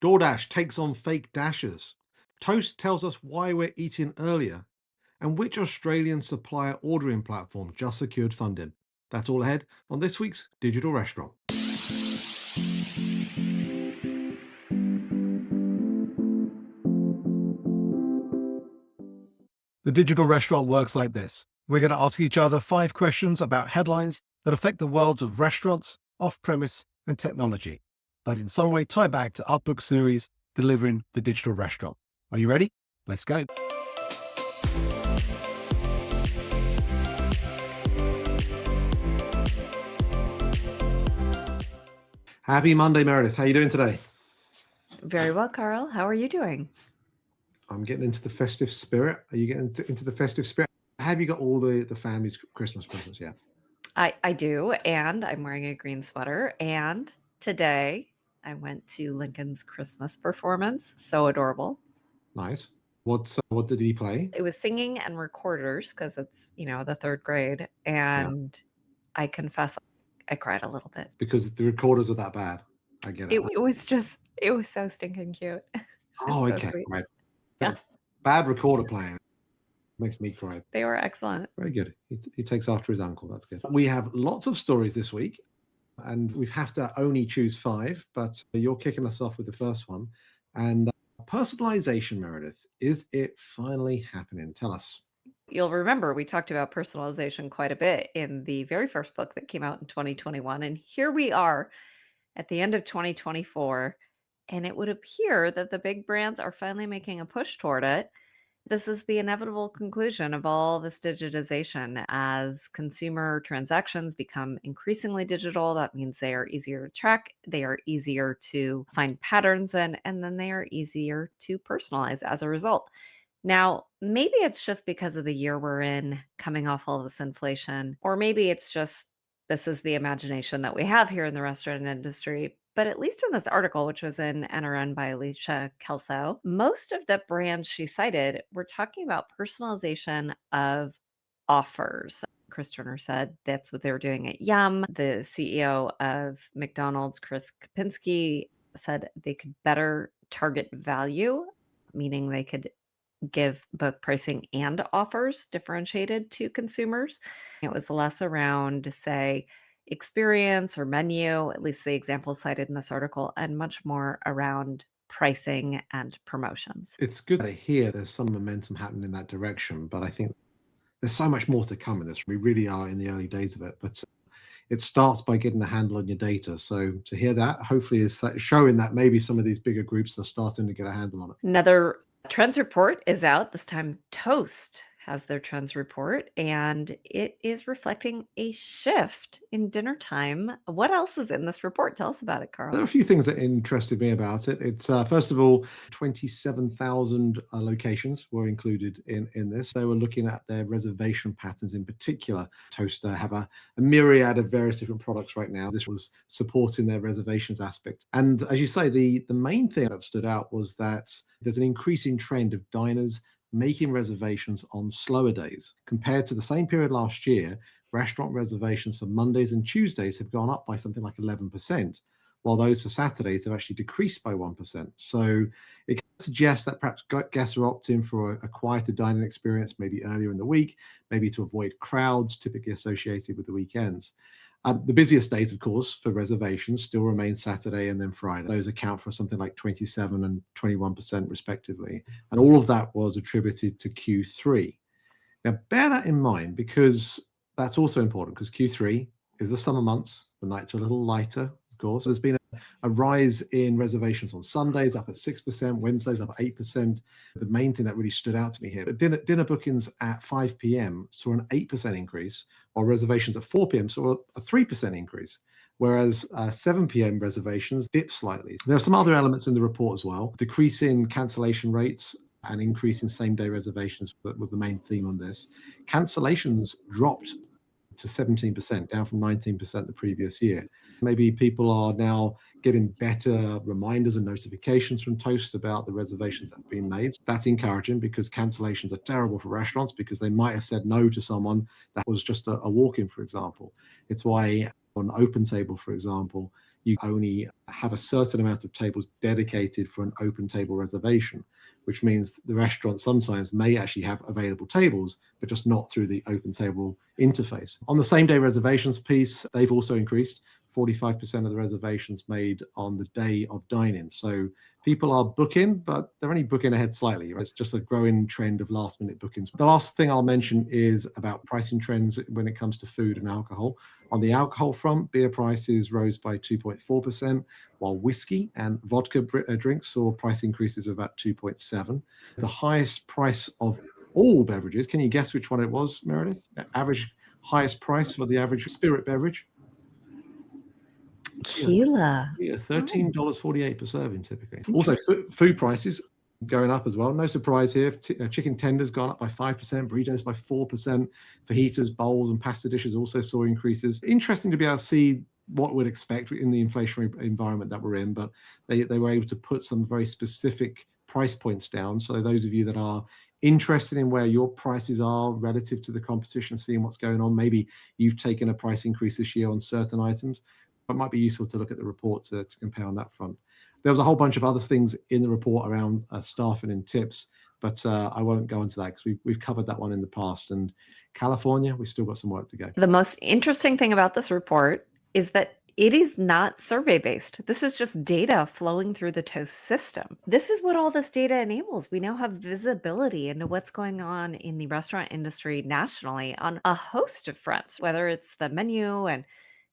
DoorDash takes on fake dashers. Toast tells us why we're eating earlier. And which Australian supplier ordering platform just secured funding. That's all ahead on this week's Digital Restaurant. The digital restaurant works like this. We're going to ask each other 5 questions about headlines that affect the worlds of restaurants, off-premise, and technology, but in some way tie back to our book series, Delivering the Digital Restaurant. Are you ready? Let's go. Happy Monday, Meredith. How are you doing today? Very well, Carl. How are you doing? I'm getting into the festive spirit. Are you getting into the festive spirit? Have you got all the family's Christmas presents yet? I do, and I'm wearing a green sweater. And today I went to Lincoln's Christmas performance. So adorable. Nice. What did he play? It was singing and recorders because it's, the third grade. And I confess I cried a little bit. Because the recorders were that bad. I get it. It was so stinking cute. Oh, So okay. sweet. Right. Yeah. Bad recorder playing makes me cry. They were excellent. Very good. He takes after his uncle. That's good. We have lots of stories this week, and we have to only choose 5, but you're kicking us off with the first one. And personalization, Meredith, is it finally happening? Tell us. You'll remember we talked about personalization quite a bit in the very first book that came out in 2021. And here we are at the end of 2024. And it would appear that the big brands are finally making a push toward it. This is the inevitable conclusion of all this digitization. As consumer transactions become increasingly digital, that means they are easier to track, they are easier to find patterns in, and then they are easier to personalize as a result. Now, maybe it's just because of the year we're in, coming off all this inflation, or maybe it's just this is the imagination that we have here in the restaurant industry. But at least in this article, which was in NRN by Alicia Kelso, most of the brands she cited were talking about personalization of offers. Chris Turner said that's what they were doing at Yum. The CEO of McDonald's, Chris Kapinski, said they could better target value, meaning they could give both pricing and offers differentiated to consumers. It was less around, say, experience or menu, at least the examples cited in this article, and much more around pricing and promotions. It's good to hear there's some momentum happening in that direction, but I think there's so much more to come in this. We really are in the early days of it, but it starts by getting a handle on your data. So to hear that, hopefully, is showing that maybe some of these bigger groups are starting to get a handle on it. Another trends report is out. This time, Toast has their trends report, and it is reflecting a shift in dinner time. What else is in this report? Tell us about it, Carl. There are a few things that interested me about it. It's first of all, 27,000 locations were included in this. They were looking at their reservation patterns in particular. Toast have a myriad of various different products right now. This was supporting their reservations aspect. And as you say, the main thing that stood out was that there's an increasing trend of diners making reservations on slower days. Compared to the same period last year, restaurant reservations for Mondays and Tuesdays have gone up by something like 11%, while those for Saturdays have actually decreased by 1%. So it suggests that perhaps guests are opting for a quieter dining experience, maybe earlier in the week, maybe to avoid crowds typically associated with the weekends. The busiest days, of course, for reservations still remain Saturday and then Friday. Those account for something like 27 and 21% respectively. And all of that was attributed to Q3. Now, bear that in mind because that's also important because Q3 is the summer months. The nights are a little lighter, of course. There's been a rise in reservations on Sundays, up at 6%, Wednesdays up at 8%. The main thing that really stood out to me here, but dinner bookings at 5 p.m. saw an 8% increase, while reservations at 4 p.m. saw a 3% increase, whereas 7 p.m. reservations dipped slightly. There are some other elements in the report as well. Decrease in cancellation rates and increase in same-day reservations was the main theme on this. Cancellations dropped to 17%, down from 19% the previous year. Maybe people are now getting better reminders and notifications from Toast about the reservations that have been made. That's encouraging because cancellations are terrible for restaurants because they might have said no to someone that was just a walk-in, for example. It's why on OpenTable, for example, you only have a certain amount of tables dedicated for an open table reservation, which means the restaurant sometimes may actually have available tables, but just not through the open table interface. On the same day reservations piece, they've also increased 45% of the reservations made on the day of dine-in. So people are booking, but they're only booking ahead slightly. Right? It's just a growing trend of last minute bookings. The last thing I'll mention is about pricing trends when it comes to food and alcohol. On the alcohol front, beer prices rose by 2.4%, while whiskey and vodka drinks saw price increases of about 2.7%. The highest price of all beverages, can you guess which one it was, Meredith? Average highest price for the average spirit beverage? Tequila. Yeah, Oh, $13.48 per serving typically. Also, food prices going up as well. No surprise here. Chicken tenders gone up by 5%, burritos by 4%. Fajitas, bowls, and pasta dishes also saw increases. Interesting to be able to see what we'd expect in the inflationary environment that we're in, but they were able to put some very specific price points down. So those of you that are interested in where your prices are relative to the competition, seeing what's going on, maybe you've taken a price increase this year on certain items, it might be useful to look at the report to compare on that front. There was a whole bunch of other things in the report around staffing and tips, but I won't go into that because we've covered that one in the past. And California, we've still got some work to go. The most interesting thing about this report is that it is not survey-based. This is just data flowing through the Toast system. This is what all this data enables. We now have visibility into what's going on in the restaurant industry nationally on a host of fronts, whether it's the menu and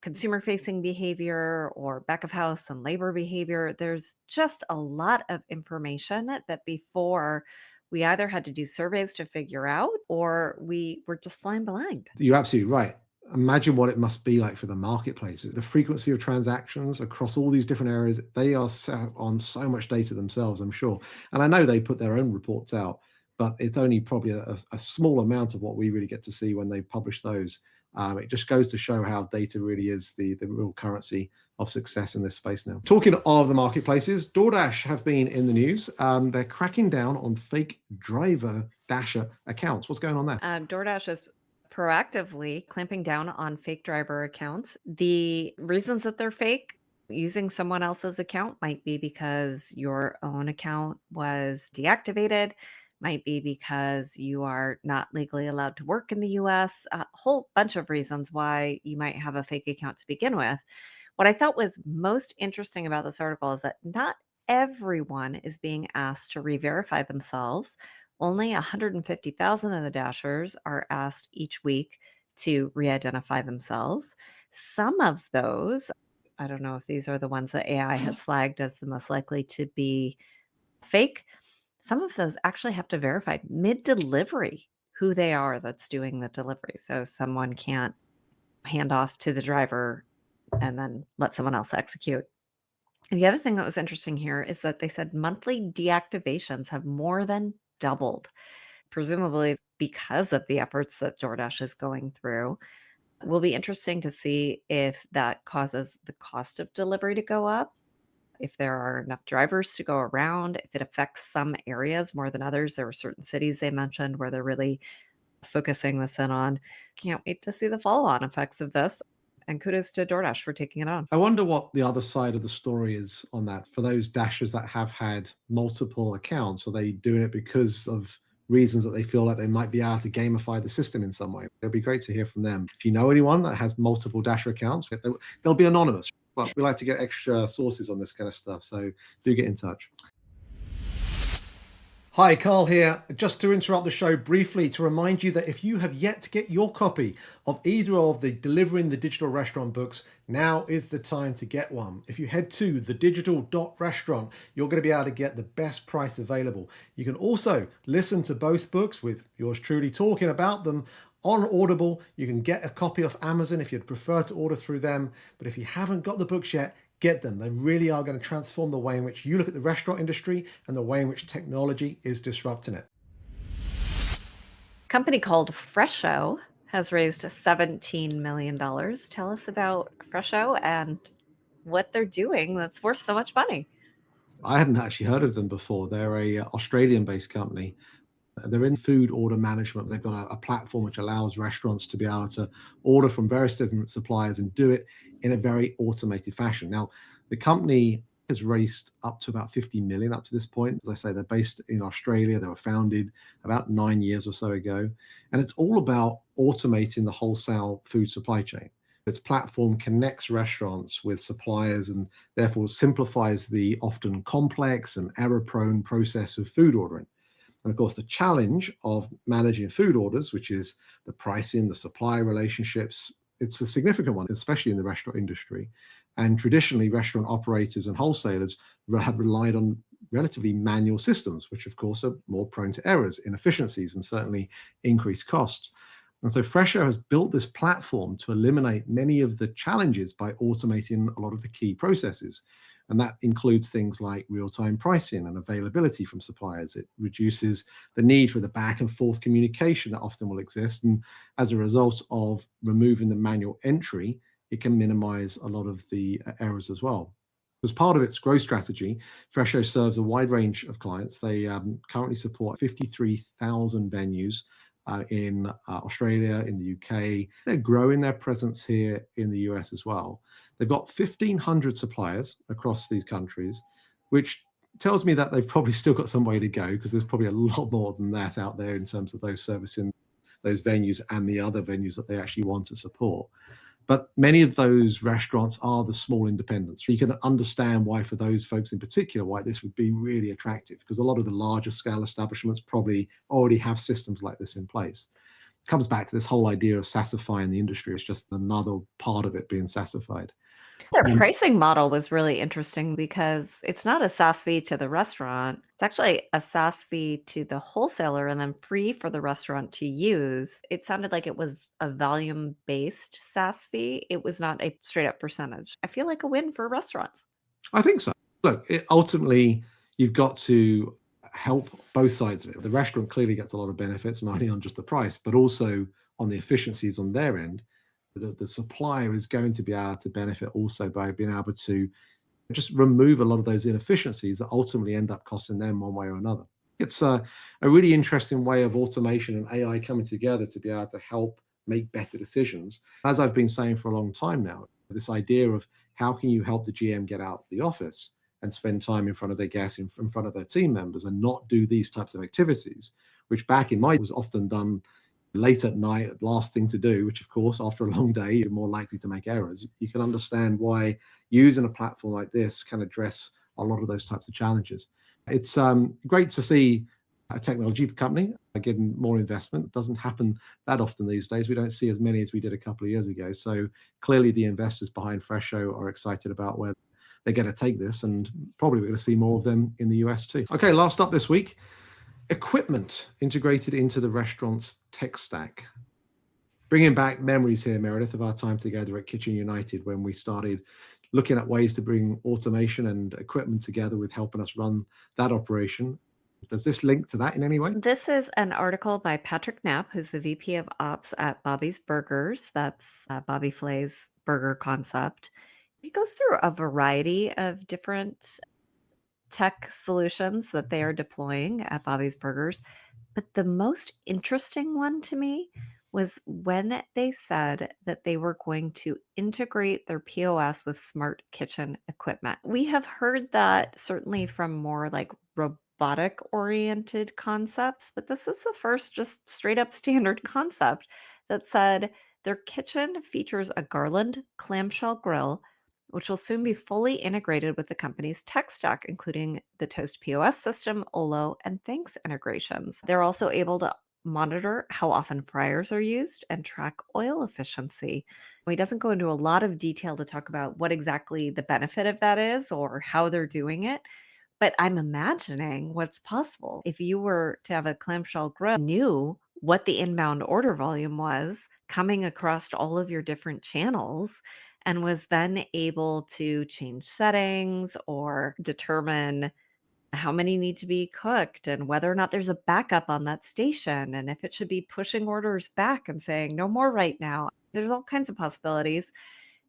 consumer-facing behavior or back of house and labor behavior. There's just a lot of information that before we either had to do surveys to figure out or we were just flying blind. You're absolutely right. Imagine what it must be like for the marketplace. The frequency of transactions across all these different areas, they are sat on so much data themselves, I'm sure. And I know they put their own reports out, but it's only probably a small amount of what we really get to see when they publish those. It just goes to show how data really is the real currency of success in this space now. Talking of the marketplaces, DoorDash have been in the news. They're cracking down on fake driver dasher accounts. What's going on there? DoorDash is proactively clamping down on fake driver accounts. The reasons that they're fake, using someone else's account might be because your own account was deactivated, might be because you are not legally allowed to work in the US, a whole bunch of reasons why you might have a fake account to begin with. What I thought was most interesting about this article is that not everyone is being asked to re-verify themselves. Only 150,000 of the dashers are asked each week to re-identify themselves. Some of those, I don't know if these are the ones that AI has flagged as the most likely to be fake. Some of those actually have to verify mid-delivery who they are that's doing the delivery. So someone can't hand off to the driver and then let someone else execute. And the other thing that was interesting here is that they said monthly deactivations have more than doubled, presumably because of the efforts that DoorDash is going through. It will be interesting to see if that causes the cost of delivery to go up, if there are enough drivers to go around, if it affects some areas more than others. There were certain cities they mentioned where they're really focusing this in on. Can't wait to see the follow-on effects of this. And kudos to DoorDash for taking it on. I wonder what the other side of the story is on that. For those dashers that have had multiple accounts, are they doing it because of reasons that they feel like they might be able to gamify the system in some way? It'd be great to hear from them. If you know anyone that has multiple dasher accounts, they'll be anonymous. But we like to get extra sources on this kind of stuff, so do get in touch. Hi, Carl here. Just to interrupt the show briefly to remind you that if you have yet to get your copy of either of the Delivering the Digital Restaurant books, now is the time to get one. If you head to thedigital.restaurant, you're going to be able to get the best price available. You can also listen to both books with yours truly talking about them on Audible. You can get a copy off Amazon if you'd prefer to order through them. But if you haven't got the books yet, get them. They really are going to transform the way in which you look at the restaurant industry and the way in which technology is disrupting it. A company called Fresho has raised $17 million. Tell us about Fresho and what they're doing that's worth so much money. I hadn't actually heard of them before. They're a Australian-based company. They're in food order management. They've got a platform which allows restaurants to be able to order from various different suppliers and do it in a very automated fashion. Now, the company has raised up to about 50 million up to this point. As I say, they're based in Australia. They were founded about 9 years or so ago. And it's all about automating the wholesale food supply chain. Its platform connects restaurants with suppliers and therefore simplifies the often complex and error-prone process of food ordering. And of course, the challenge of managing food orders, which is the pricing, the supply relationships, it's a significant one, especially in the restaurant industry. And traditionally, restaurant operators and wholesalers have relied on relatively manual systems, which of course are more prone to errors, inefficiencies, and certainly increased costs. And so Fresho has built this platform to eliminate many of the challenges by automating a lot of the key processes. And that includes things like real-time pricing and availability from suppliers. It reduces the need for the back and forth communication that often will exist. And as a result of removing the manual entry, it can minimize a lot of the errors as well. As part of its growth strategy, Fresho serves a wide range of clients. They currently support 53,000 venues in Australia, in the UK. They're growing their presence here in the US as well. They've got 1,500 suppliers across these countries, which tells me that they've probably still got some way to go, because there's probably a lot more than that out there in terms of those servicing those venues and the other venues that they actually want to support. But many of those restaurants are the small independents. You can understand why, for those folks in particular, why this would be really attractive, because a lot of the larger scale establishments probably already have systems like this in place. It comes back to this whole idea of SaaSifying the industry. It's just another part of it being SaaSified. Their pricing model was really interesting because it's not a SaaS fee to the restaurant. It's actually a SaaS fee to the wholesaler and then free for the restaurant to use. It sounded like it was a volume-based SaaS fee. It was not a straight up percentage. I feel like a win for restaurants. I think so. Look, ultimately, you've got to help both sides of it. The restaurant clearly gets a lot of benefits, not only on just the price, but also on the efficiencies on their end. The supplier is going to be able to benefit also by being able to just remove a lot of those inefficiencies that ultimately end up costing them one way or another. It's a really interesting way of automation and AI coming together to be able to help make better decisions. As I've been saying for a long time now, this idea of how can you help the GM get out of the office and spend time in front of their guests, in front of their team members, and not do these types of activities, which back in my was often done late at night, last thing to do, which of course, after a long day, you're more likely to make errors. You can understand why using a platform like this can address a lot of those types of challenges. It's great to see a technology company getting more investment. It doesn't happen that often these days. We don't see as many as we did a couple of years ago. So clearly the investors behind Fresho are excited about where they're going to take this, and probably we're going to see more of them in the US too. Okay, last up this week, equipment integrated into the restaurant's tech stack. Bringing back memories here, Meredith, of our time together at Kitchen United when we started looking at ways to bring automation and equipment together with helping us run that operation. Does this link to that in any way? This is an article by Patrick Knapp, who's the VP of Ops at Bobby's Burgers. That's Bobby Flay's burger concept. He goes through a variety of different tech solutions that they are deploying at Bobby's Burgers. But the most interesting one to me was when they said that they were going to integrate their POS with smart kitchen equipment. We have heard that certainly from more like robotic oriented concepts, but this is the first just straight up standard concept that said their kitchen features a Garland clamshell grill, which will soon be fully integrated with the company's tech stack, including the Toast POS system, Olo, and Thanks integrations. They're also able to monitor how often fryers are used and track oil efficiency. He doesn't go into a lot of detail to talk about what exactly the benefit of that is or how they're doing it, but I'm imagining what's possible. If you were to have a clamshell grill, knew what the inbound order volume was coming across all of your different channels, and was then able to change settings or determine how many need to be cooked and whether or not there's a backup on that station and if it should be pushing orders back and saying no more right now. There's all kinds of possibilities,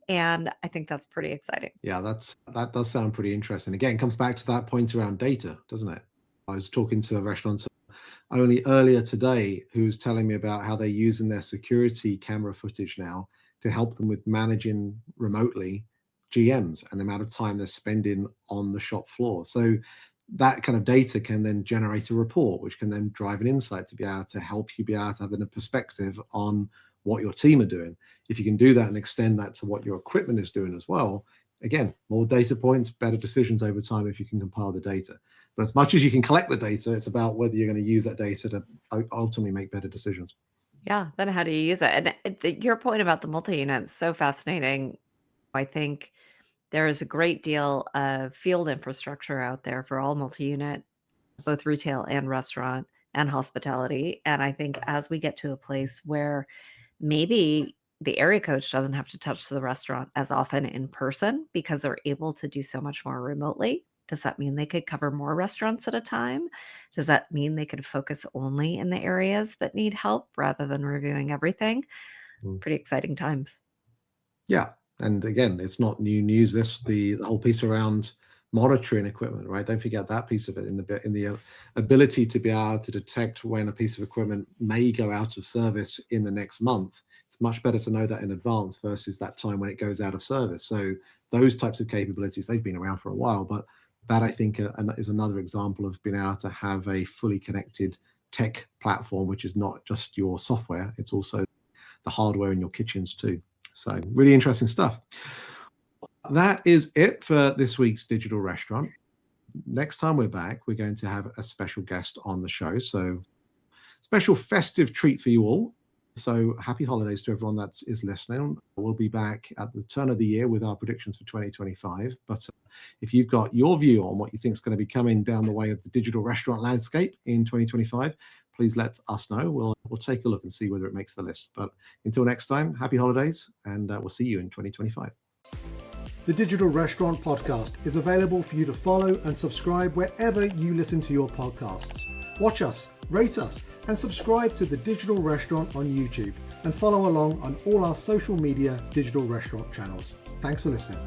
and I think that's pretty exciting. Yeah, that does sound pretty interesting. Again, it comes back to that point around data, doesn't it? I was talking to a restaurant only earlier today who was telling me about how they're using their security camera footage now to help them with managing remotely GMs and the amount of time they're spending on the shop floor. So that kind of data can then generate a report, which can then drive an insight to be able to help you be able to have a perspective on what your team are doing. If you can do that and extend that to what your equipment is doing as well, again, more data points, better decisions over time if you can compile the data. But as much as you can collect the data, it's about whether you're going to use that data to ultimately make better decisions. Yeah, then how do you use it? And your point about the multi-unit is so fascinating. I think there is a great deal of field infrastructure out there for all multi-unit, both retail and restaurant and hospitality. And I think as we get to a place where maybe the area coach doesn't have to touch the restaurant as often in person because they're able to do so much more remotely. Does that mean they could cover more restaurants at a time? Does that mean they could focus only in the areas that need help rather than reviewing everything? Mm. Pretty exciting times. Yeah. And again, it's not new news. The whole piece around monitoring equipment, right? Don't forget that piece of it in the ability to be able to detect when a piece of equipment may go out of service in the next month. It's much better to know that in advance versus that time when it goes out of service. So those types of capabilities, they've been around for a while, but that I think is another example of being able to have a fully connected tech platform, which is not just your software, it's also the hardware in your kitchens too. So really interesting stuff. That is it for this week's Digital Restaurant. Next time we're back, we're going to have a special guest on the show. So special festive treat for you all. So happy holidays to everyone that is listening. We'll be back at the turn of the year with our predictions for 2025. But if you've got your view on what you think is going to be coming down the way of the digital restaurant landscape in 2025, please let us know. We'll take a look and see whether it makes the list. But until next time, happy holidays, and we'll see you in 2025. The Digital Restaurant Podcast is available for you to follow and subscribe wherever you listen to your podcasts. Watch us, rate us, and subscribe to The Digital Restaurant on YouTube, and follow along on all our social media digital restaurant channels. Thanks for listening.